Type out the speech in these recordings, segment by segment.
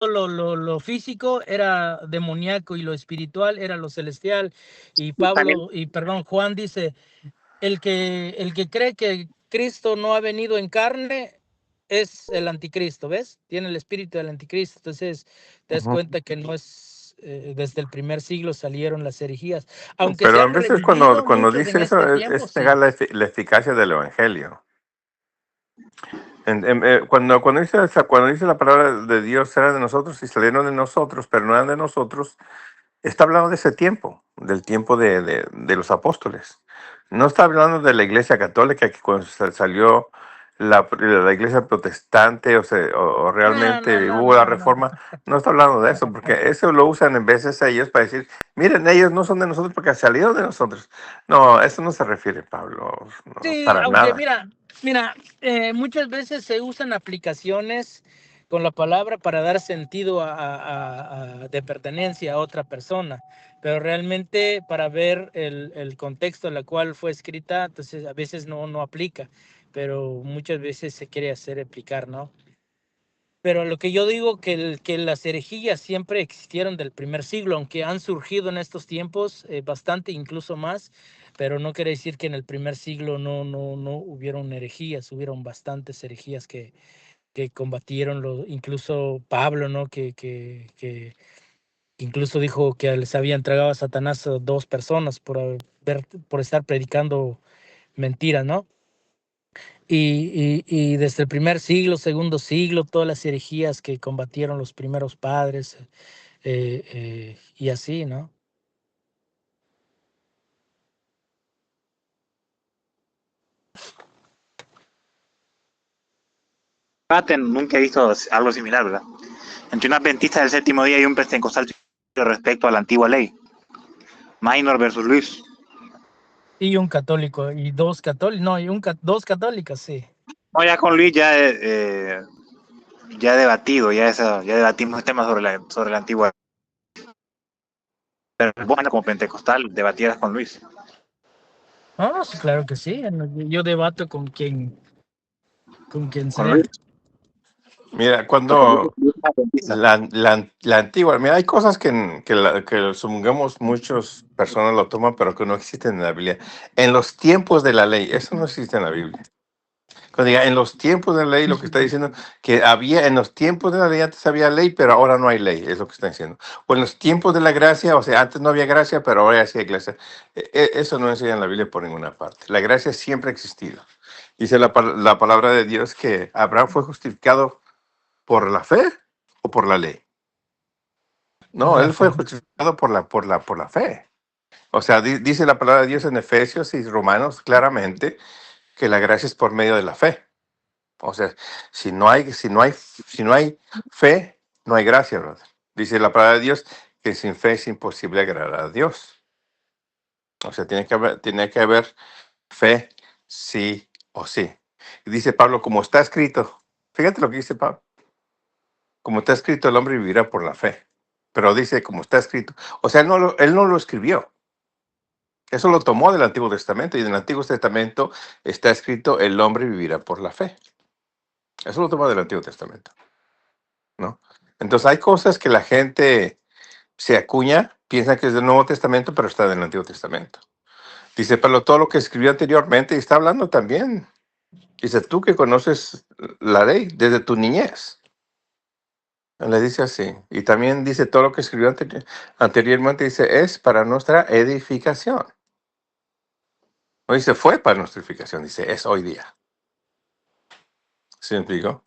lo físico era demoníaco y lo espiritual era lo celestial. Y También, Juan dice, el que cree que Cristo no ha venido en carne es el anticristo, ¿ves? Tiene el espíritu del anticristo. Entonces te das Ujú. cuenta que no es, desde el primer siglo salieron las herejías. Aunque se Pero a han veces revivido cuando muchos en dice eso este tiempo, es negar sí. la eficacia del evangelio. Cuando dice la palabra de Dios eran de nosotros y salieron de nosotros, pero no eran de nosotros, está hablando de ese tiempo, del tiempo de los apóstoles. No está hablando de la iglesia católica que cuando salió la iglesia protestante o No, no, realmente no, hubo la no, no. reforma. No está hablando de eso, porque eso lo usan en veces ellos para decir, miren, ellos no son de nosotros porque salieron de nosotros. No, eso no se refiere, Pablo, no, Sí, para aunque nada. mira, muchas veces se usan aplicaciones con la palabra para dar sentido de pertenencia a otra persona, pero realmente para ver el contexto en el cual fue escrita, entonces a veces no aplica, pero muchas veces se quiere hacer aplicar, ¿no? Pero lo que yo digo que las herejías siempre existieron del primer siglo, aunque han surgido en estos tiempos bastante, incluso más, pero no quiere decir que en el primer siglo no hubieron herejías, hubieron bastantes herejías que combatieron, incluso Pablo, ¿no? Que incluso dijo que les había entregado a Satanás a 2 personas por estar predicando mentiras, ¿no? Y desde el primer siglo, segundo siglo, todas las herejías que combatieron los primeros padres, y así, ¿no? nunca he visto algo similar, ¿verdad? Entre un adventista del séptimo día y un pentecostal respecto a la antigua ley. Minor versus Luis. Y un católico, y dos católicos, no, dos católicas, sí. No, ya con Luis ya he debatido, ya debatimos temas sobre la antigua. Pero vos, como pentecostal, debatieras con Luis. No, sí, claro que sí. Yo debato con quien Con Luis. sea. Mira, Porque Luis cuando es adventista. la antigua, mira, hay cosas que supongamos muchas personas lo toman, pero que no existen en la Biblia. En los tiempos de la ley, eso no existe en la Biblia. Cuando diga en los tiempos de la ley, lo que está diciendo que había en los tiempos de la ley antes había ley, pero ahora no hay ley, es lo que está diciendo. O en los tiempos de la gracia, o sea, antes no había gracia, pero ahora sí hay gracia. Eso no enseña en la Biblia por ninguna parte. La gracia siempre ha existido. Dice la palabra de Dios que Abraham fue justificado por la fe o por la ley. Por No, la él fue fe. justificado por la fe. O sea, dice la palabra de Dios en Efesios y Romanos claramente que la gracia es por medio de la fe. O sea, si no hay fe, no hay gracia, brother. Dice la palabra de Dios que sin fe es imposible agradar a Dios. O sea, tiene que haber fe, sí o sí. Y dice Pablo, como está escrito, fíjate lo que dice Pablo, como está escrito, el hombre vivirá por la fe. Pero dice, como está escrito. O sea, él no lo escribió. Eso lo tomó del Antiguo Testamento. Y en el Antiguo Testamento está escrito, el hombre vivirá por la fe. Eso lo tomó del Antiguo Testamento, ¿no? Entonces hay cosas que la gente se acuña, piensa que es del Nuevo Testamento, pero está del Antiguo Testamento. Dice Pablo, todo lo que escribió anteriormente, y está hablando también. Dice, tú que conoces la ley desde tu niñez. Le dice así. Y también dice, todo lo que escribió anteriormente, dice, es para nuestra edificación. No dice, fue para nuestra edificación, dice, es hoy día. ¿Sí me explico?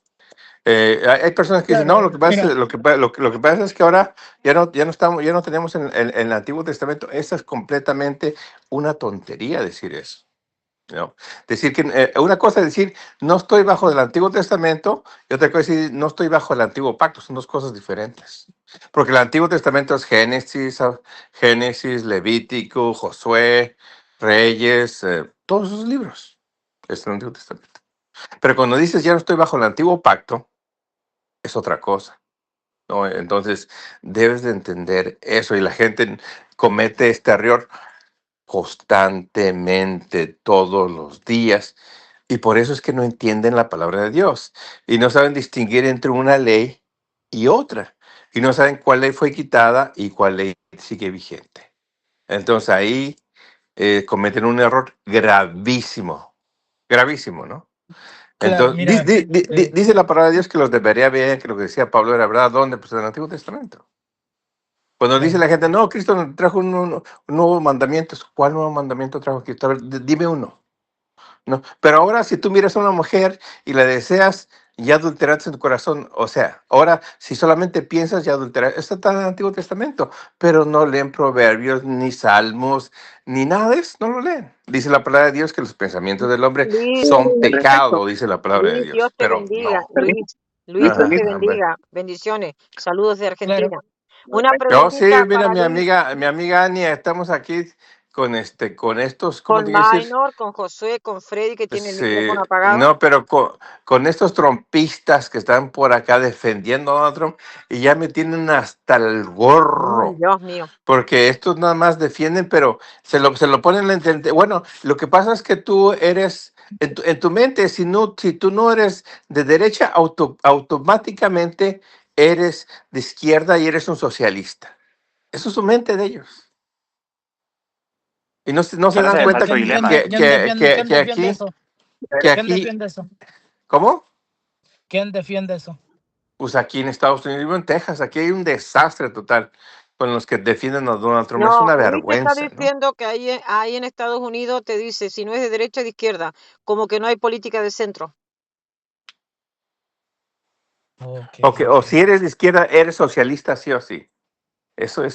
Hay personas que dicen, no, Claro, lo que pasa, mira, lo que pasa es que ahora ya no tenemos en el Antiguo Testamento. Esa es completamente una tontería decir eso, ¿no? Decir que una cosa es decir, no estoy bajo del Antiguo Testamento, y otra cosa es decir, no estoy bajo el Antiguo Pacto. Son dos cosas diferentes. Porque el Antiguo Testamento es Génesis, Levítico, Josué, Reyes, todos esos libros. Es el Antiguo Testamento. Pero cuando dices ya no estoy bajo el Antiguo Pacto, es otra cosa, ¿no? Entonces, debes de entender eso y la gente comete este error constantemente, todos los días, y por eso es que no entienden la palabra de Dios y no saben distinguir entre una ley y otra. y no saben cuál ley fue quitada y cuál ley sigue vigente. Entonces ahí cometen un error gravísimo, gravísimo, ¿no? Claro, Entonces, mira, dice la palabra de Dios que los debería ver, que lo que decía Pablo era verdad. ¿Dónde? Pues en el Antiguo Testamento. Cuando dice claro. la gente, no, Cristo nos trajo un nuevo mandamiento. ¿Cuál nuevo mandamiento trajo Cristo? A ver, dime uno. ¿No? Pero ahora si tú miras a una mujer y la deseas, ya adulteraste en tu corazón. O sea, ahora si solamente piensas, ya adulteraste. Esto está en el Antiguo Testamento, pero no leen proverbios, ni salmos, ni nada de eso, no lo leen. Dice la palabra de Dios que los pensamientos del hombre Luis, son En respecto, pecado, dice la palabra de Luis, Dios Dios, te pero bendiga. no. Luis, Luis, Dios Ajá, te permiso, a ver. bendiga. Bendiciones. Saludos de Claro. Argentina. Una Oh, sí, preguntita mira, para Luis. mi amiga Ania, estamos aquí con estos, ¿cómo Con te quiero decir? Minor, con Josué, con Freddy, que tiene el Sí, micrófono apagado. no, pero con estos trompistas que están por acá defendiendo a Donald Trump y ya me tienen hasta el gorro, Dios mío. porque estos nada más defienden, pero se lo ponen en bueno, lo que pasa es que tú eres, en tu mente, si tú no eres de derecha, automáticamente eres de izquierda y eres un socialista. Eso es su mente de ellos. Y no se pero ese dan es el cuenta falso dilema. ¿Quién defiende eso? que ¿Quién aquí, defiende eso? ¿cómo? ¿Quién defiende eso? Pues aquí en Estados Unidos, vivo en Texas, aquí hay un desastre total con los que defienden a Donald Trump. Es No, una Luis te está vergüenza, ¿no? diciendo que ahí en Estados Unidos te dice, si no es de derecha, de izquierda, como que no hay política de centro. Ok, O si eres de izquierda, eres socialista sí o sí. No, Eso no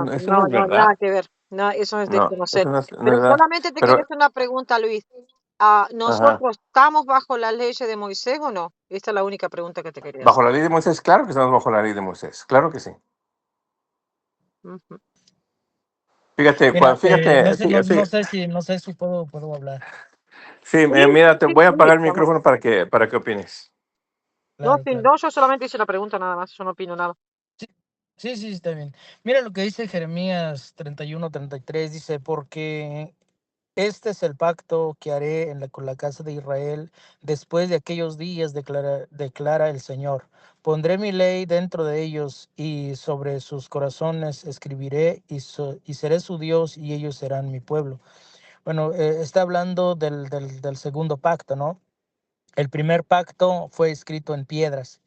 no, es no, nada verdad. que ver. No, eso es de No, conocer. eso no Pero es verdad. solamente te quería Pero, hacer una pregunta, Luis. ajá, ¿Nosotros estamos bajo las leyes de Moisés o no? Esta es la única pregunta que te quería bajo hacer. la ley de Moisés, claro que estamos bajo la ley de Moisés, claro que sí. Ujú. Fíjate, mira, fíjate, sí, sí, no sé si puedo hablar. sí, Sí, mira, te sí, voy a Luis, apagar el vamos. micrófono para que opines. No, Claro, sí, claro. no, yo solamente hice la pregunta nada más, yo no opino nada. Sí, sí, sí, está bien. Mira lo que dice Jeremías 31-33, dice, porque este es el pacto que haré con la casa de Israel después de aquellos días, declara el Señor. Pondré mi ley dentro de ellos y sobre sus corazones escribiré y seré su Dios y ellos serán mi pueblo. Bueno, está hablando del segundo pacto, ¿no? El primer pacto fue escrito en piedras.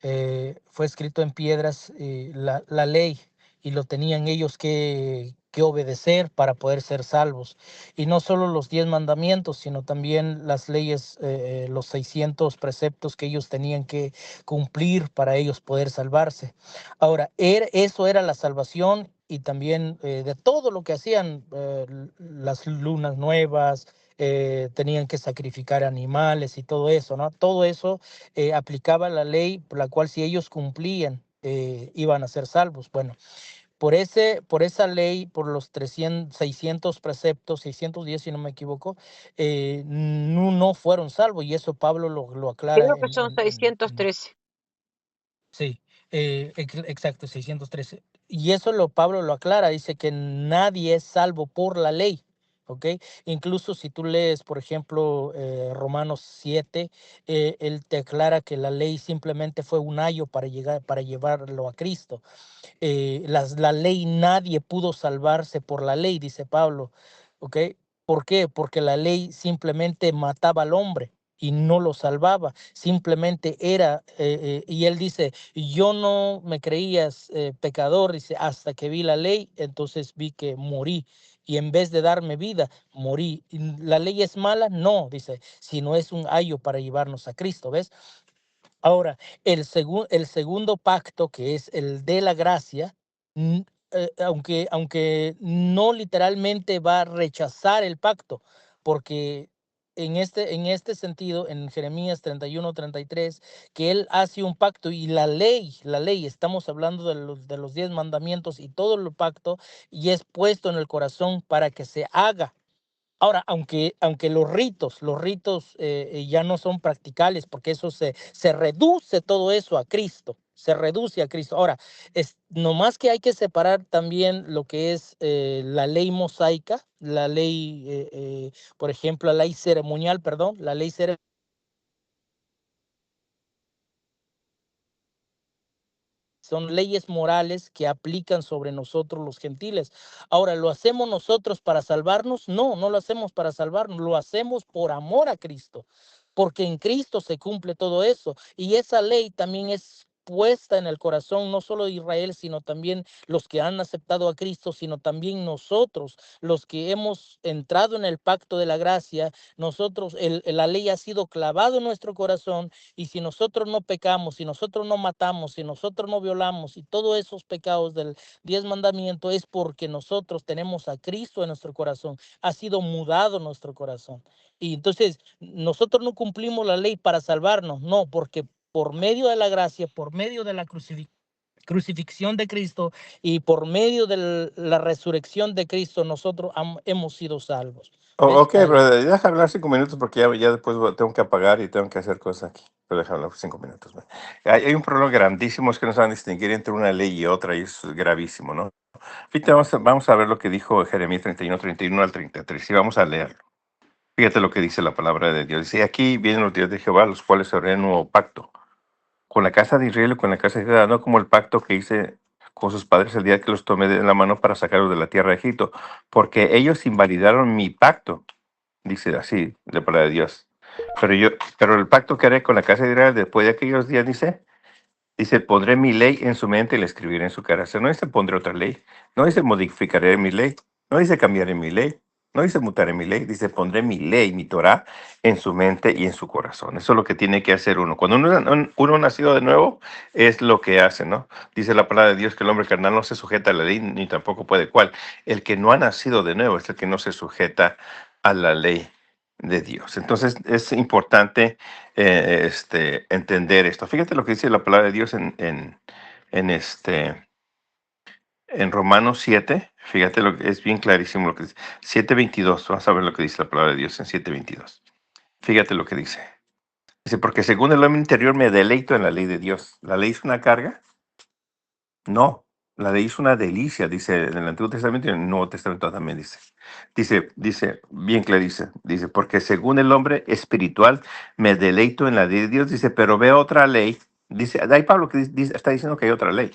Fue escrito en piedras la ley y lo tenían ellos que obedecer para poder ser salvos. Y no solo los 10 mandamientos, sino también las leyes, los 600 preceptos que ellos tenían que cumplir para ellos poder salvarse. Ahora, eso era la salvación y también de todo lo que hacían, las lunas nuevas, tenían que sacrificar animales y todo eso, ¿no? Todo eso aplicaba la ley por la cual si ellos cumplían, iban a ser salvos. Bueno, por esa ley, por los 600 preceptos, 610 si no me equivoco, no fueron salvos y eso Pablo lo aclara Creo que son 613. sí, exacto, 613. Y eso Pablo lo aclara, dice que nadie es salvo por la ley, ¿ok? Incluso si tú lees, por ejemplo, Romanos 7, él te aclara que la ley simplemente fue un ayo para llevarlo a Cristo. La ley, nadie pudo salvarse por la ley, dice Pablo, ¿ok? ¿Por qué? Porque la ley simplemente mataba al hombre y no lo salvaba, simplemente era, y él dice, yo no me creías pecador, dice, hasta que vi la ley, entonces vi que morí. Y en vez de darme vida, morí. ¿La ley es mala? No, dice, sino es un ayo para llevarnos a Cristo, ¿ves? Ahora, el segundo pacto, que es el de la gracia, aunque no literalmente va a rechazar el pacto, porque en este sentido, en Jeremías 31-33, que él hace un pacto y la ley, estamos hablando de los 10 mandamientos y todo el pacto, y es puesto en el corazón para que se haga. Ahora, aunque los ritos ya no son practicables, porque eso se reduce todo eso a Cristo, se reduce a Cristo. Ahora, nomás que hay que separar también lo que es la ley mosaica, la ley, por ejemplo, la ley ceremonial, perdón, la ley ceremonial son leyes morales que aplican sobre nosotros los gentiles. Ahora, ¿lo hacemos nosotros para salvarnos? No, no lo hacemos para salvarnos, lo hacemos por amor a Cristo, porque en Cristo se cumple todo eso. Y esa ley también es puesta en el corazón no solo de Israel, sino también los que han aceptado a Cristo, sino también nosotros, los que hemos entrado en el pacto de la gracia. Nosotros, la ley ha sido clavado en nuestro corazón, y si nosotros no pecamos, si nosotros no matamos, si nosotros no violamos, y todos esos pecados del 10 mandamiento, es porque nosotros tenemos a Cristo en nuestro corazón, ha sido mudado nuestro corazón. Y entonces nosotros no cumplimos la ley para salvarnos, no, porque por medio de la gracia, por medio de la crucifixión de Cristo y por medio de la resurrección de Cristo, nosotros hemos sido salvos. ¿Ves? Ok, brother, deja hablar 5 minutos porque ya después tengo que apagar y tengo que hacer cosas aquí. Pero deja hablar 5 minutos. Man. Hay un problema grandísimo, es que no saben distinguir entre una ley y otra, y eso es gravísimo, ¿no? Fíjate, vamos a ver lo que dijo Jeremías 31 al 33, y vamos a leerlo. Fíjate lo que dice la palabra de Dios. Dice, aquí vienen los días de Jehová, los cuales se haré un nuevo pacto con la casa de Israel y con la casa de Judá, no como el pacto que hice con sus padres el día que los tomé de la mano para sacarlos de la tierra de Egipto, porque ellos invalidaron mi pacto, dice así la palabra de Dios. Pero el pacto que haré con la casa de Israel después de aquellos días, dice, pondré mi ley en su mente y la escribiré en su corazón. No dice pondré otra ley, no dice modificaré mi ley, no dice cambiaré mi ley, no dice mutaré mi ley, dice pondré mi ley, mi Torah, en su mente y en su corazón. Eso es lo que tiene que hacer uno. Cuando uno nacido de nuevo, es lo que hace, ¿no? Dice la palabra de Dios que el hombre carnal no se sujeta a la ley, ni tampoco puede. ¿Cuál? El que no ha nacido de nuevo es el que no se sujeta a la ley de Dios. Entonces es importante entender esto. Fíjate lo que dice la palabra de Dios en Romanos 7. Fíjate lo que es bien clarísimo lo que dice. 7:22. Vamos a ver lo que dice la palabra de Dios en 7:22. Fíjate lo que dice. Dice, porque según el hombre interior me deleito en la ley de Dios. ¿La ley es una carga? No. La ley es una delicia, dice en el Antiguo Testamento y en el Nuevo Testamento también dice. Dice, bien claro, dice, porque según el hombre espiritual me deleito en la ley de Dios, dice, pero veo otra ley. Dice, ahí Pablo que está diciendo que hay otra ley.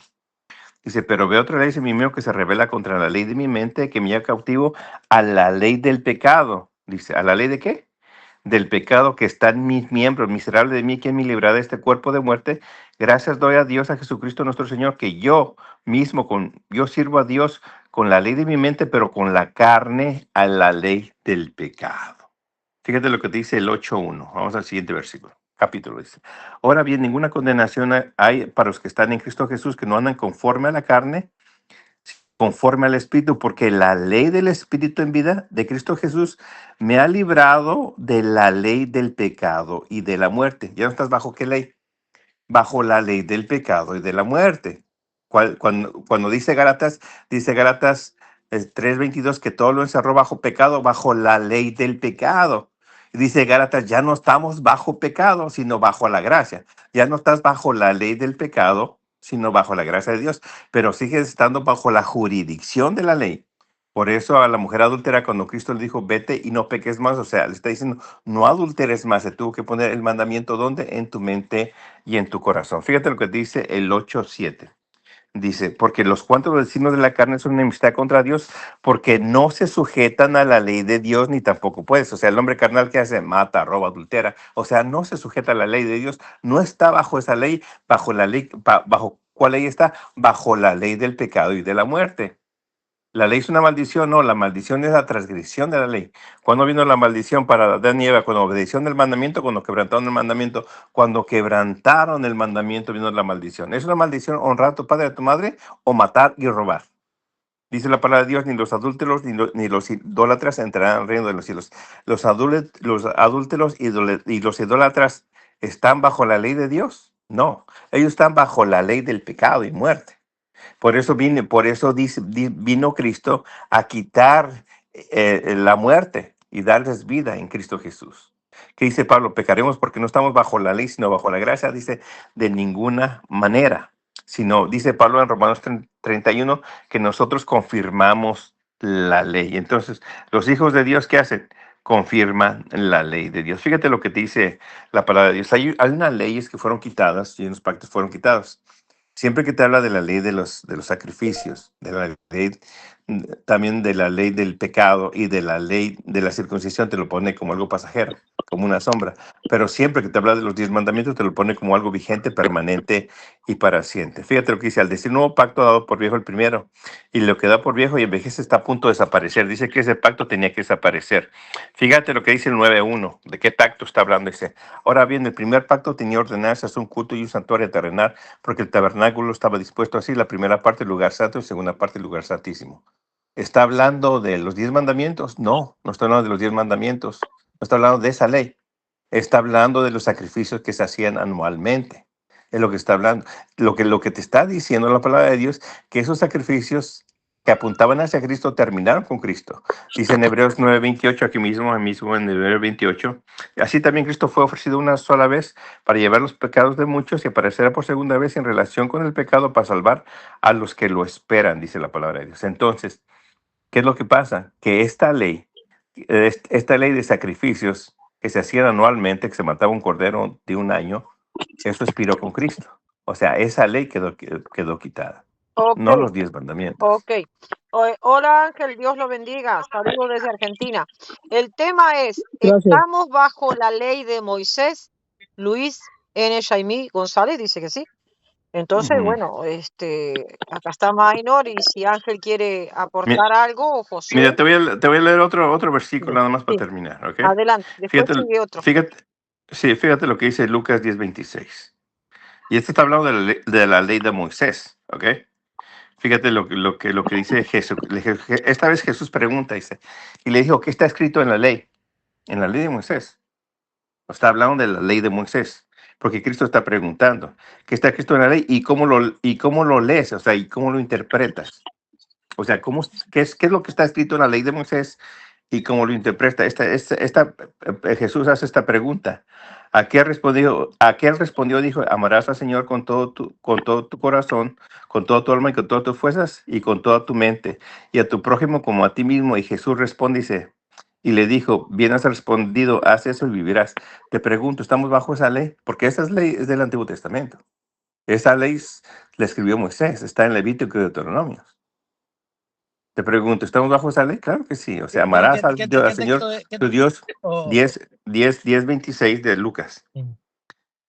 Dice, pero veo otra ley en mí mismo que se revela contra la ley de mi mente, que me lleva cautivo a la ley del pecado. Dice, ¿a la ley de qué? Del pecado que está en mis miembros, miserable de mí, quien me librará de este cuerpo de muerte. Gracias doy a Dios, a Jesucristo nuestro Señor, que yo mismo, yo sirvo a Dios con la ley de mi mente, pero con la carne a la ley del pecado. Fíjate lo que dice el 8:1. Vamos al siguiente versículo. Capítulo dice. Ahora bien, ninguna condenación hay para los que están en Cristo Jesús, que no andan conforme a la carne, conforme al Espíritu, porque la ley del Espíritu en vida de Cristo Jesús me ha librado de la ley del pecado y de la muerte. ¿Ya no estás bajo qué ley? Bajo la ley del pecado y de la muerte. Cuando dice Gálatas 3:22 que todo lo encerró bajo pecado, bajo la ley del pecado. Y dice Gálatas, ya no estamos bajo pecado, sino bajo la gracia. Ya no estás bajo la ley del pecado, sino bajo la gracia de Dios, pero sigues estando bajo la jurisdicción de la ley. Por eso a la mujer adúltera, cuando Cristo le dijo, vete y no peques más, o sea, le está diciendo, no adulteres más, se tuvo que poner el mandamiento, ¿dónde? En tu mente y en tu corazón. Fíjate lo que dice el 8:7. Dice, porque los cuantos vecinos de la carne son enemistad contra Dios, porque no se sujetan a la ley de Dios, ni tampoco puedes. O sea, el hombre carnal que hace, mata, roba, adultera. O sea, no se sujeta a la ley de Dios, no está bajo esa ley, bajo la ley, bajo ¿cuál ley está? Bajo la ley del pecado y de la muerte. ¿La ley es una maldición? No, la maldición es la transgresión de la ley. ¿Cuándo vino la maldición para Adán y Eva? Cuando obedecieron el mandamiento, cuando quebrantaron el mandamiento. Cuando quebrantaron el mandamiento vino la maldición. ¿Es una maldición honrar a tu padre y a tu madre o matar y robar? Dice la palabra de Dios, ni los adúlteros ni los idólatras entrarán al reino de los cielos. Los adúlteros y los idólatras están bajo la ley de Dios. No, ellos están bajo la ley del pecado y muerte. Por eso vino Cristo a quitar la muerte y darles vida en Cristo Jesús. ¿Qué dice Pablo? Pecaremos porque no estamos bajo la ley, sino bajo la gracia. Dice, de ninguna manera. Sino, dice Pablo en Romanos 31, que nosotros confirmamos la ley. Entonces, los hijos de Dios, ¿qué hacen? Confirman la ley de Dios. Fíjate lo que dice la palabra de Dios. Hay unas leyes que fueron quitadas y unos pactos fueron quitados. Siempre que te habla de la ley de los sacrificios, de la ley, también de la ley del pecado y de la ley de la circuncisión, te lo pone como algo pasajero, como una sombra. Pero siempre que te habla de los 10 mandamientos, te lo pone como algo vigente, permanente y para siempre. Fíjate lo que dice: al decir nuevo pacto dado por viejo el primero, y lo que da por viejo y envejece está a punto de desaparecer. Dice que ese pacto tenía que desaparecer. Fíjate lo que dice el 9:1, de qué pacto está hablando. Dice: ahora bien, el primer pacto tenía ordenanzas, un culto y un santuario terrenal, porque el tabernáculo estaba dispuesto así: la primera parte el lugar santo y la segunda parte el lugar santísimo. ¿Está hablando de los 10 mandamientos? No, no está hablando de los 10 mandamientos. No está hablando de esa ley. Está hablando de los sacrificios que se hacían anualmente. Es lo que está hablando. Lo que te está diciendo la palabra de Dios, que esos sacrificios que apuntaban hacia Cristo terminaron con Cristo. Dice en Hebreos 9:28, aquí mismo en Hebreos 28, así también Cristo fue ofrecido una sola vez para llevar los pecados de muchos y aparecerá por segunda vez en relación con el pecado para salvar a los que lo esperan, dice la palabra de Dios. Entonces, ¿qué es lo que pasa? Que esta ley de sacrificios que se hacían anualmente, que se mataba un cordero de un año, eso expiró con Cristo. O sea, esa ley quedó quitada, Ok, no los 10 mandamientos. ok. Hola Ángel, Dios lo bendiga. Saludos desde Argentina. El tema es, Gracias. ¿estamos bajo la ley de Moisés? Luis N. Jaimí González dice que sí. Entonces, Ujú. bueno, acá está Minor y si Ángel quiere Mi- aportar algo o Josué, Mira, te voy a leer otro versículo nada más para sí, terminar, ¿ok? adelante. Después Fíjate, sigue otro. fíjate, sí, fíjate lo que dice Lucas 10:26. Y este está hablando de la ley de Moisés, ¿ok? Fíjate lo que dice Jesús. Esta vez Jesús pregunta, dice, y le dijo: ¿qué está escrito en la ley? En la ley de Moisés. Está hablando de la ley de Moisés, porque Cristo está preguntando: ¿qué está escrito en la ley? Y cómo lo lees? O sea, ¿y cómo lo interpretas? O sea, qué es lo que está escrito en la ley de Moisés y cómo lo interpreta? Jesús hace esta pregunta. ¿A qué él respondió? Dijo: amarás al Señor con todo tu corazón, con todo tu alma y con todas tus fuerzas y con toda tu mente, y a tu prójimo como a ti mismo. Y Jesús responde, dice, y le dijo: bien has respondido, haz eso y vivirás. Te pregunto, ¿estamos bajo esa ley? Porque esa ley es del Antiguo Testamento. Esa ley la escribió Moisés, está en Levítico y Deuteronomio. Te pregunto, ¿estamos bajo esa ley? Claro que sí. O sea, ¿Qué, amarás qué, qué, Al qué Señor texto? tu Dios. Oh, 10:26 de Lucas.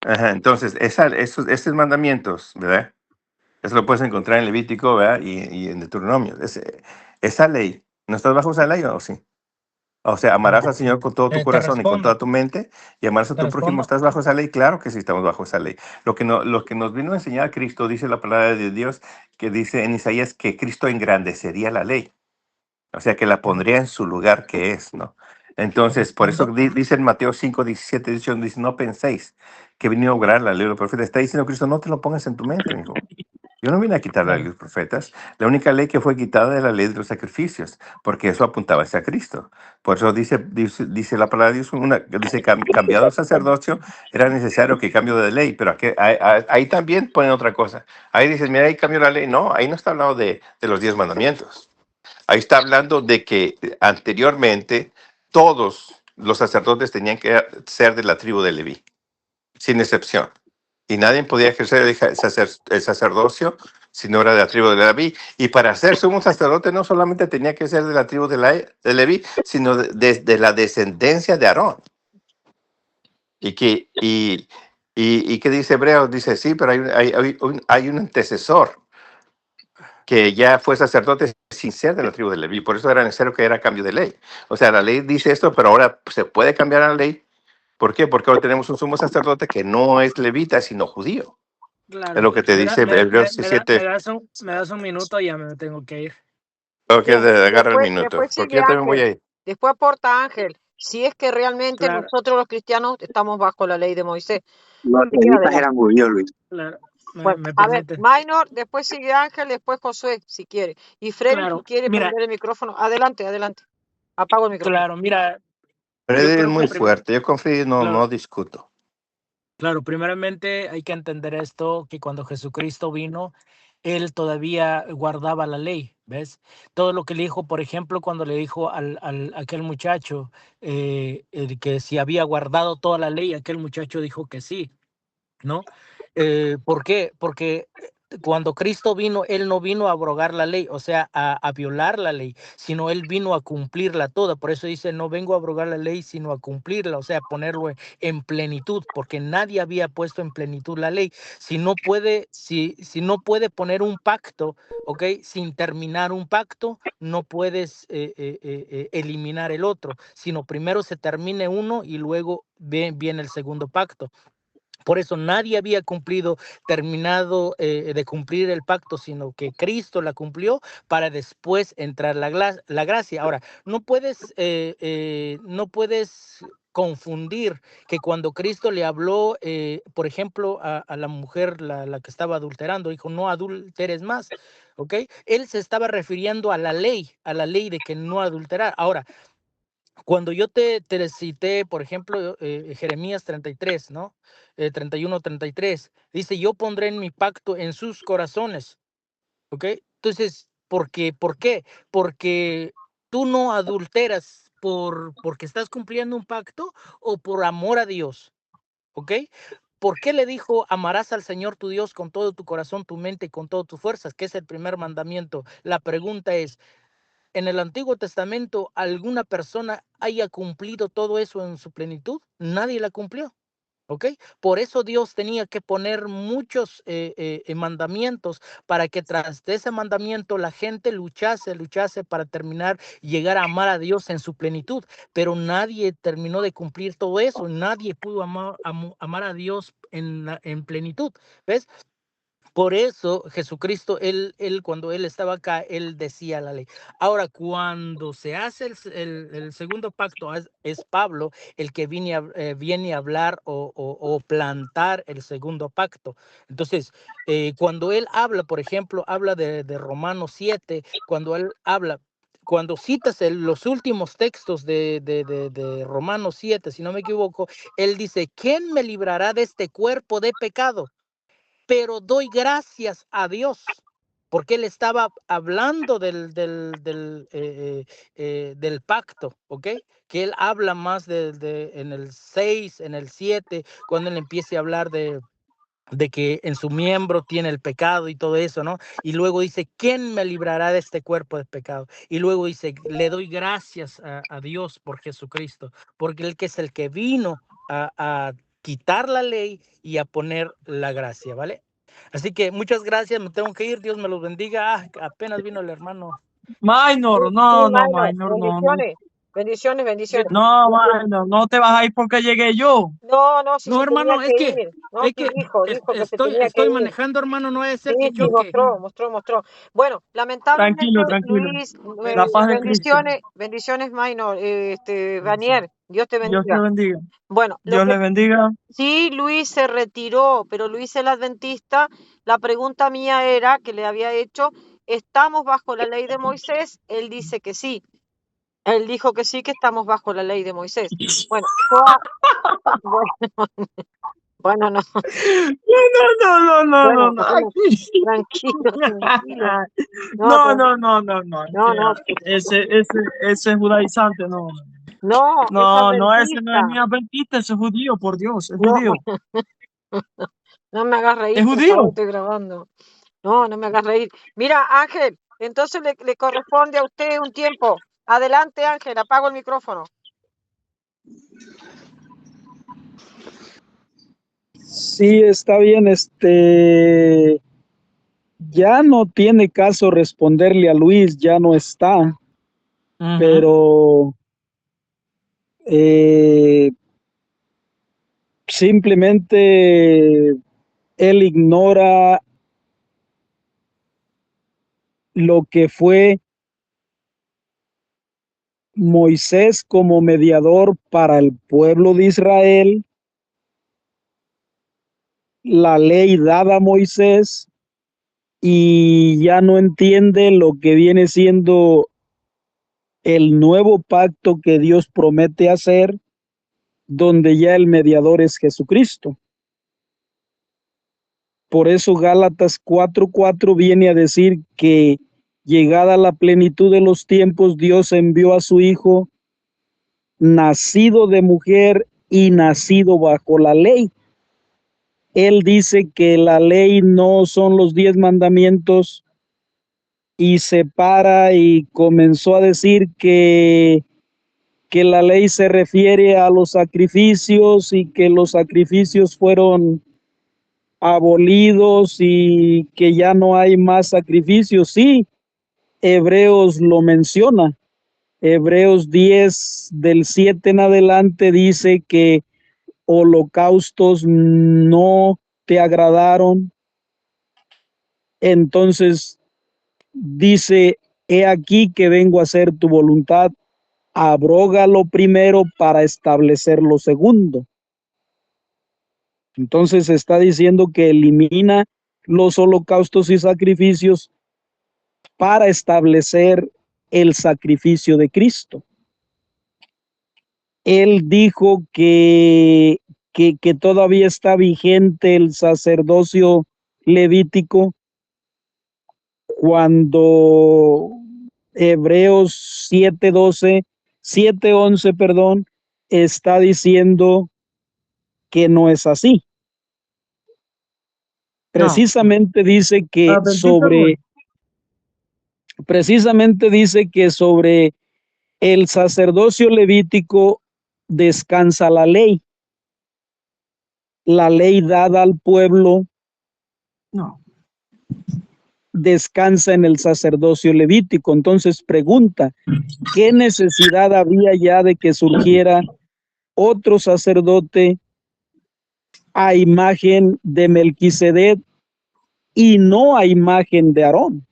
Ajá, entonces, esos mandamientos, ¿verdad? Eso lo puedes encontrar en Levítico, ¿verdad? Y en Deuteronomio. Esa ley, ¿no estás bajo esa ley o sí? O sea, amarás al Señor con todo tu te corazón y con respondo, toda tu mente, y amarás a te tu prójimo. respondo. ¿Estás bajo esa ley? Claro que sí estamos bajo esa ley. Lo que nos vino a enseñar Cristo, dice la palabra de Dios, que dice en Isaías que Cristo engrandecería la ley. O sea, que la pondría en su lugar que es, ¿no? Te Entonces, por eso respondo. dice en Mateo 5:17, dice: no penséis que vino a obrar la ley de los profetas. Está diciendo Cristo: no te lo pongas en tu mente, hijo. Yo no vine a quitar la ley de Claro. los profetas. La única ley que fue quitada es la ley de los sacrificios, porque eso apuntaba hacia Cristo. Por eso dice la palabra de Dios, dice: cambiado el sacerdocio, era necesario que cambio de ley. Pero ahí también ponen otra cosa. Ahí dicen: mira, ahí cambió la ley. No, ahí no está hablando de los 10 mandamientos. Ahí está hablando de que anteriormente todos los sacerdotes tenían que ser de la tribu de Leví, sin excepción. Y nadie podía ejercer el sacerdocio si no era de la tribu de Leví. Y para ser sumo sacerdote no solamente tenía que ser de la tribu de Leví, sino de la descendencia de Aarón. ¿Y qué dice Hebreos? Dice: sí, pero hay un antecesor que ya fue sacerdote sin ser de la tribu de Leví. Por eso era necesario que era cambio de ley. O sea, la ley dice esto, pero ahora se puede cambiar la ley. ¿Por qué? Porque ahora tenemos un sumo sacerdote que no es levita, sino judío. Es Claro. lo que te dice Hebreos 17. Me das un minuto y ya me tengo que ir. Ok, Bien, agarra el minuto. después Porque sigue yo también voy Ángel, a ir. después aporta Ángel. Si es que realmente Claro, nosotros los cristianos estamos bajo la ley de Moisés. Los Así que levitas adelante. eran judíos, Luis. claro. Bueno, Me a ver, permite. Minor, después sigue Ángel, después Josué, si quiere. Y Freddy, si Claro. quiere Mira, prender el micrófono. Adelante, adelante. Apago el micrófono. claro, mira, Pero yo es creo que muy fuerte. Yo confío y no claro, discuto. claro, primeramente hay que entender esto, que cuando Jesucristo vino, él todavía guardaba la ley, ¿ves? Todo lo que le dijo, por ejemplo, cuando le dijo aquel muchacho el que si había guardado toda la ley, aquel muchacho dijo que sí, ¿no? ¿Por qué? Porque cuando Cristo vino, Él no vino a abrogar la ley, o sea, a violar la ley, sino Él vino a cumplirla toda. Por eso dice, no vengo a abrogar la ley, sino a cumplirla, o sea, ponerlo en plenitud, porque nadie había puesto en plenitud la ley. Si no puede poner un pacto, ¿ok? Sin terminar un pacto, no puedes eliminar el otro, sino primero se termine uno y luego viene el segundo pacto. Por eso nadie había terminado de cumplir el pacto, sino que Cristo la cumplió para después entrar la gracia. Ahora, no puedes confundir que cuando Cristo le habló, por ejemplo, a la mujer, la que estaba adulterando, dijo, no adulteres más, ¿ok? Él se estaba refiriendo a la ley de que no adulterar. Ahora, cuando yo te cité, por ejemplo, Jeremías 33, ¿no? 31, 33, dice, yo pondré en mi pacto en sus corazones, ¿ok? Entonces, ¿por qué? Porque tú no adulteras porque estás cumpliendo un pacto o por amor a Dios, ¿ok? ¿Por qué le dijo, amarás al Señor tu Dios con todo tu corazón, tu mente y con todas tus fuerzas? Que es el primer mandamiento. La pregunta es, ¿en el Antiguo Testamento alguna persona haya cumplido todo eso en su plenitud? Nadie la cumplió, ¿ok? Por eso Dios tenía que poner muchos mandamientos para que tras de ese mandamiento la gente luchase para terminar, llegar a amar a Dios en su plenitud. Pero nadie terminó de cumplir todo eso, nadie pudo amar a Dios en plenitud, ¿ves? Por eso Jesucristo, cuando él estaba acá, él decía la ley. Ahora, cuando se hace el segundo pacto, es Pablo el que viene a hablar o plantar el segundo pacto. Entonces, cuando él habla, por ejemplo, habla de Romanos 7, cuando citas los últimos textos de Romanos 7, si no me equivoco, él dice, ¿quién me librará de este cuerpo de pecado? Pero doy gracias a Dios, porque él estaba hablando del pacto, ¿ok? Que él habla más en el 6, en el 7, cuando él empiece a hablar de que en su miembro tiene el pecado y todo eso, ¿no? Y luego dice, ¿quién me librará de este cuerpo de pecado? Y luego dice, le doy gracias a Dios por Jesucristo, porque él que es el que vino a quitar la ley y a poner la gracia, ¿vale? Así que muchas gracias, me tengo que ir, Dios me los bendiga. Apenas vino el hermano. Minor, Sí, no, Minor, Minor, no. bendiciones. No, Minor, no te vas a ir porque llegué yo. No, si No, se tenía hermano, que ir. No, es sí que dijo que se tenía que estoy ir. manejando, hermano, no debe Sí, ser que sí, choque. mostró. Bueno, lamentablemente, Tranquilo. Luis, La paz de Cristo. bendiciones, Minor, Daniel, Dios te Dios te bendiga. bendiga. Bueno, Dios les bendiga. sí, Luis se retiró, pero Luis el adventista, la pregunta mía era, que le había hecho, ¿estamos bajo la ley de Moisés? Él dice que sí. Él dijo que sí, que estamos bajo la ley de Moisés. Bueno, bueno, no. No. Bueno, tranquilo. No. No, Ese judaizante, no. es No, ese no es adventista. ni adventista, ese es judío, por Dios, es No, judío. no me hagas reír, Es por favor, judío. estoy grabando. No me hagas reír. Mira, Ángel, entonces le corresponde a usted un tiempo. Adelante, Ángel, apago el micrófono. Sí, está bien, ya no tiene caso responderle a Luis, ya no está, pero simplemente él ignora lo que fue Moisés como mediador para el pueblo de Israel, la ley dada a Moisés, y ya no entiende lo que viene siendo el nuevo pacto que Dios promete hacer, donde ya el mediador es Jesucristo. Por eso Gálatas 4:4 viene a decir que llegada la plenitud de los tiempos, Dios envió a su Hijo, nacido de mujer y nacido bajo la ley. él dice que la ley no son los 10 mandamientos y se para y comenzó a decir que la ley se refiere a los sacrificios y que los sacrificios fueron abolidos y que ya no hay más sacrificios. Sí, Hebreos lo menciona. Hebreos 10 del 7 en adelante dice que holocaustos no te agradaron. Entonces dice, he aquí que vengo a hacer tu voluntad, abroga lo primero para establecer lo segundo. Entonces está diciendo que elimina los holocaustos y sacrificios para establecer el sacrificio de Cristo. Él dijo que todavía está vigente el sacerdocio levítico cuando Hebreos 7:11, perdón, está diciendo que no es así. Precisamente dice que sobre el sacerdocio levítico descansa la ley dada al pueblo. No. Descansa en el sacerdocio levítico. Entonces pregunta, ¿qué necesidad había ya de que surgiera otro sacerdote a imagen de Melquisedec y no a imagen de Aarón?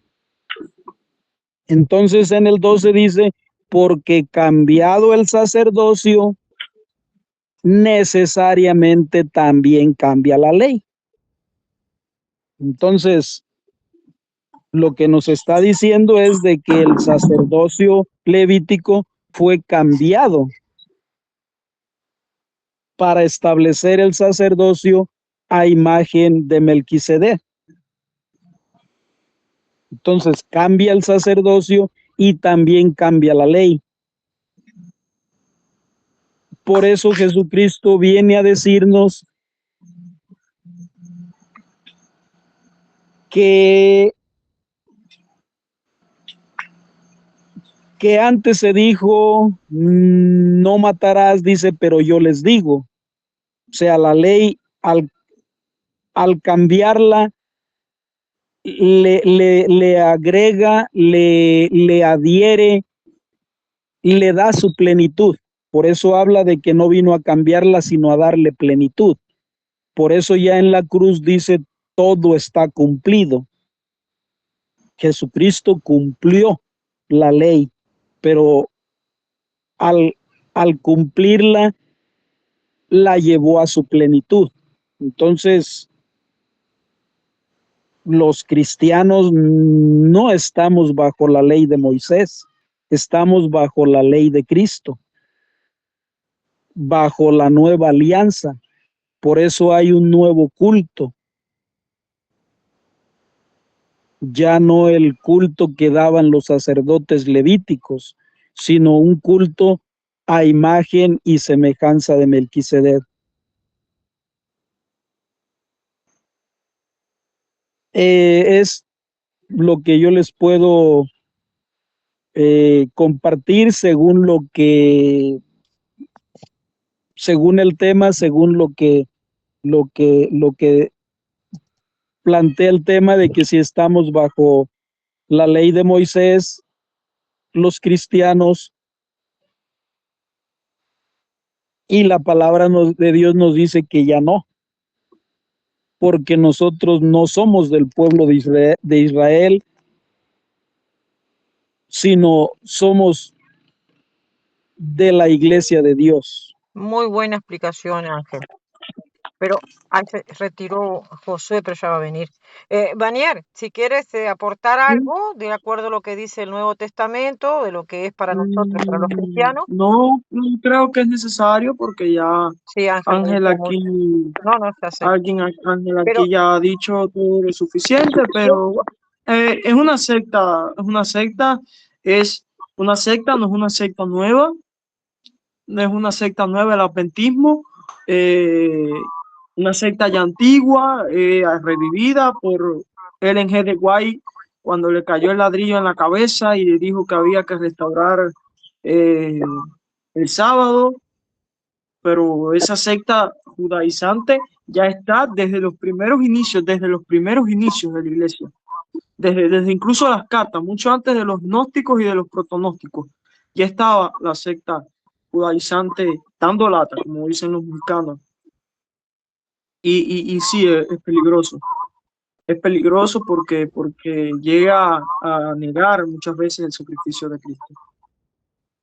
Entonces en el 12 dice, porque cambiado el sacerdocio, necesariamente también cambia la ley. Entonces, lo que nos está diciendo es de que el sacerdocio levítico fue cambiado para establecer el sacerdocio a imagen de Melquisedec. Entonces cambia el sacerdocio y también cambia la ley. Por eso Jesucristo viene a decirnos que antes se dijo, no matarás, dice, pero yo les digo. O sea, la ley al cambiarla, le agrega, le adhiere, le da su plenitud. Por eso habla de que no vino a cambiarla, sino a darle plenitud. Por eso ya en la cruz dice, todo está cumplido. Jesucristo cumplió la ley, pero al cumplirla, la llevó a su plenitud. Entonces, los cristianos no estamos bajo la ley de Moisés, estamos bajo la ley de Cristo, bajo la nueva alianza. Por eso hay un nuevo culto. Ya no el culto que daban los sacerdotes levíticos, sino un culto a imagen y semejanza de Melquisedec. Es lo que yo les puedo compartir según el tema, según lo que plantea el tema de que si estamos bajo la ley de Moisés, los cristianos, y la palabra de Dios nos dice que ya no, porque nosotros no somos del pueblo de Israel, sino somos de la iglesia de Dios. Muy buena explicación, Ángel. Pero ahí se retiró Josué, pero ya va a venir. Vanier, si quieres aportar algo de acuerdo a lo que dice el Nuevo Testamento, de lo que es para nosotros, para los cristianos. No, no creo que es necesario porque ya Sí, Ángel aquí, no, ya sé. Ángel aquí Pero, ya ha dicho todo lo suficiente, pero es una secta, no es una secta nueva, no es una secta nueva el adventismo. una secta ya antigua, revivida por Ellen G. de White cuando le cayó el ladrillo en la cabeza y le dijo que había que restaurar eh, el sábado, pero esa secta judaizante ya está desde los primeros inicios de la iglesia, desde incluso las cartas, mucho antes de los gnósticos y de los protonósticos, ya estaba la secta judaizante dando lata, como dicen los mexicanos. Y sí, es peligroso. Es peligroso porque llega a negar muchas veces el sacrificio de Cristo.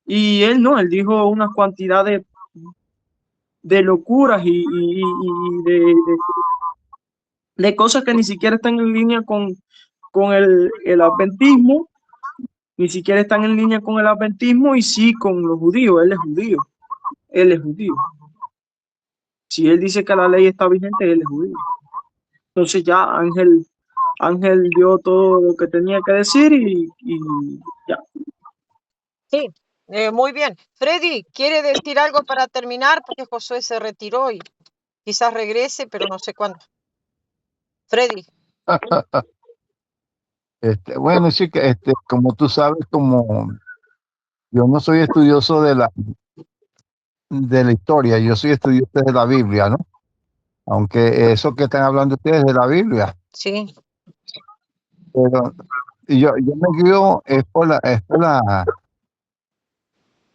Y él no, él dijo una cantidad de locuras y de cosas que ni siquiera están en línea con el adventismo, ni siquiera están en línea con el adventismo y sí con los judíos. Él es judío, él es judío. Si él dice que la ley está vigente, él es judío. Entonces ya Ángel dio todo lo que tenía que decir y ya. Sí, muy bien. Freddy, ¿quiere decir algo para terminar? Porque Josué se retiró y quizás regrese, pero no sé cuándo. Freddy. Bueno, sí que como tú sabes, como yo no soy estudioso de la historia, yo soy estudioso de la Biblia, ¿no? Aunque eso que están hablando ustedes de la Biblia, Sí, pero yo me guío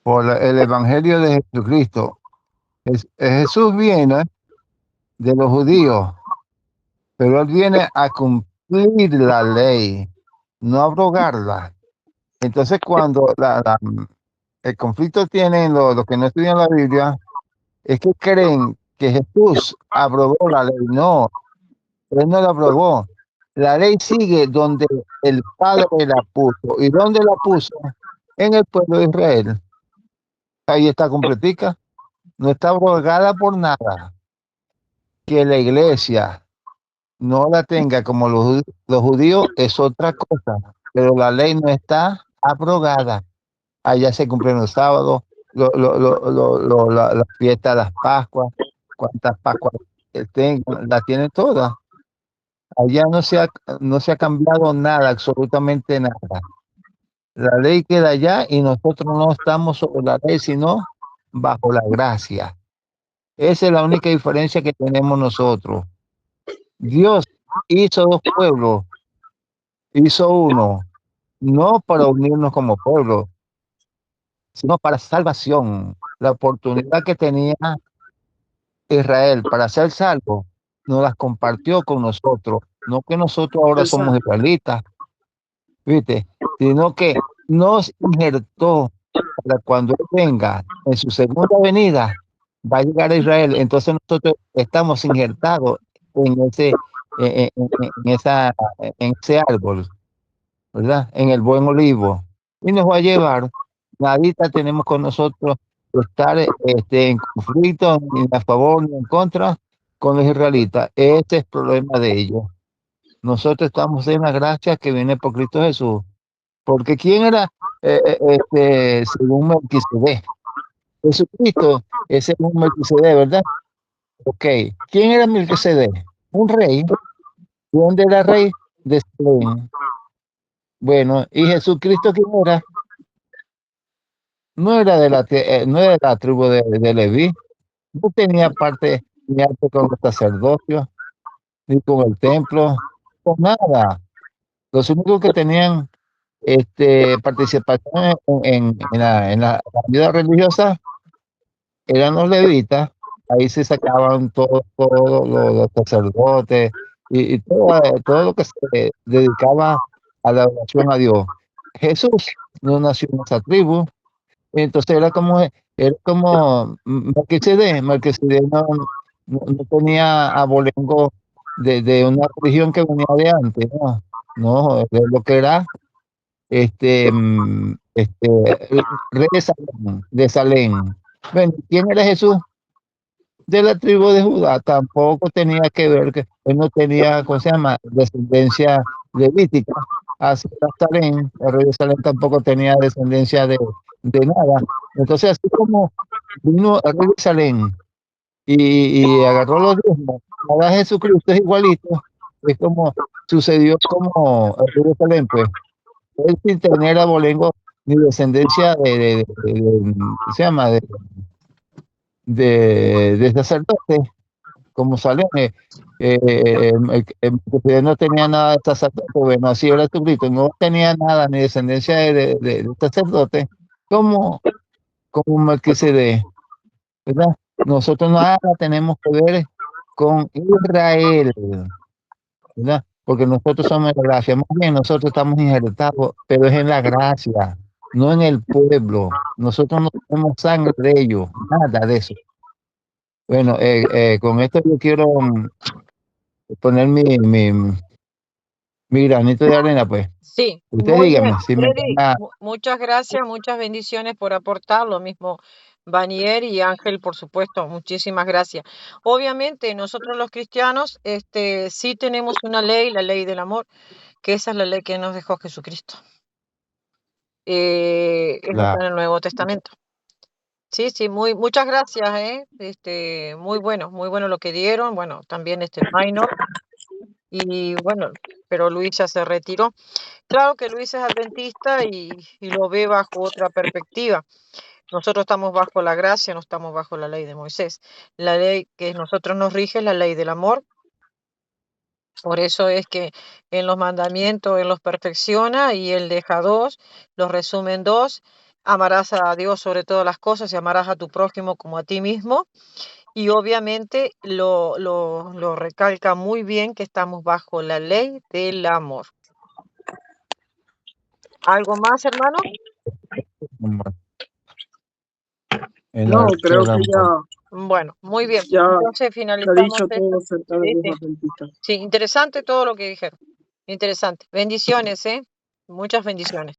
por el Evangelio de Jesucristo. Jesús viene de los judíos, pero él viene a cumplir la ley, no a abrogarla. Entonces, cuando el conflicto tienen los que no estudian la Biblia, es que creen que Jesús abrogó la ley. No, él no la abrogó. La ley sigue donde el Padre la puso. ¿Y dónde la puso? En el pueblo de Israel. Ahí está completica. No está abrogada por nada. Que la iglesia no la tenga como los judíos es otra cosa. Pero la ley no está abrogada. Allá se cumplen los sábados, la fiesta de las Pascuas, cuántas Pascuas tengan, las tienen todas. Allá no se ha cambiado nada, absolutamente nada. La ley queda allá y nosotros no estamos sobre la ley, sino bajo la gracia. Esa es la única diferencia que tenemos nosotros. Dios hizo dos pueblos, hizo uno, no para unirnos como pueblo, sino para salvación. La oportunidad que tenía Israel para ser salvo, nos las compartió con nosotros. No que nosotros ahora somos Exacto. israelitas, ¿viste? Sino que nos injertó para cuando Él venga en su segunda venida, va a llegar a Israel. Entonces nosotros estamos injertados en en ese árbol, ¿verdad? En el buen olivo. Y nos va a llevar. Nadita tenemos con nosotros estar en conflicto, ni a favor ni en contra con los israelitas. Ese es el problema de ellos. Nosotros estamos en la gracia que viene por Cristo Jesús. Porque ¿quién era según Melquisedec? Jesucristo es según Melquisedec, ¿verdad? Ok. ¿Quién era Melquisedec? Un rey. ¿De dónde era rey? De Salem. Bueno, ¿y Jesucristo quién era? No era no era de la tribu de Leví. No tenía parte ni arte con los sacerdocios, ni con el templo, con nada. Los únicos que tenían participación en la vida religiosa eran los levitas. Ahí se sacaban todos los sacerdotes y todo lo que se dedicaba a la oración a Dios. Jesús no nació en esa tribu, entonces era como Melquisedec no tenía abolengo de una religión que venía de antes, no, de lo que era rey de Salem. Bueno, ¿quién era Jesús? De la tribu de Judá. Tampoco tenía que ver, que él no tenía, ¿cómo se llama?, descendencia levítica. Así Salem, el rey de Salem tampoco tenía descendencia de nada. Entonces, así como vino el rey de Salem y agarró los diezmos. Ahora Jesucristo es igualito. Es como sucedió como en Jerusalén, pues. Él sin tener abolengo ni descendencia ¿qué se llama? De sacerdote, como salió. Porque no tenía nada de sacerdote, bueno, así era Jesucristo, no tenía nada ni descendencia de sacerdote, como Melquisedec, ¿verdad? Nosotros nada tenemos que ver con Israel, ¿verdad? Porque nosotros somos la gracia, más bien nosotros estamos injertados, pero es en la gracia, no en el pueblo. Nosotros no tenemos sangre de ellos, nada de eso. Bueno, con esto yo quiero poner mi granito de arena, pues. Sí, Usted muy bien. dígame, si me Freddy, van a... muchas gracias, muchas bendiciones por aportar, lo mismo Vanier y Ángel, por supuesto, muchísimas gracias. Obviamente, nosotros los cristianos, sí tenemos una ley, la ley del amor, que esa es la ley que nos dejó Jesucristo. Eso La, está en el Nuevo Testamento. Sí, sí, muchas gracias, muy bueno lo que dieron, bueno, también Minor, y bueno, pero Luis ya se retiró. Claro que Luis es adventista y lo ve bajo otra perspectiva. Nosotros estamos bajo la gracia, no estamos bajo la ley de Moisés. La ley que nosotros nos rige es la ley del amor. Por eso es que en los mandamientos Él los perfecciona y Él deja dos, los resume en dos. Amarás a Dios sobre todas las cosas y amarás a tu prójimo como a ti mismo. Y obviamente lo recalca muy bien que estamos bajo la ley del amor. ¿Algo más, hermano? No, creo que Bueno, muy bien. ya Entonces se ha finalizamos dicho esto. todo acerca de Sí, los sí. adventistas. Sí, interesante todo lo que dijeron. Interesante. Bendiciones, ¿eh? Muchas bendiciones.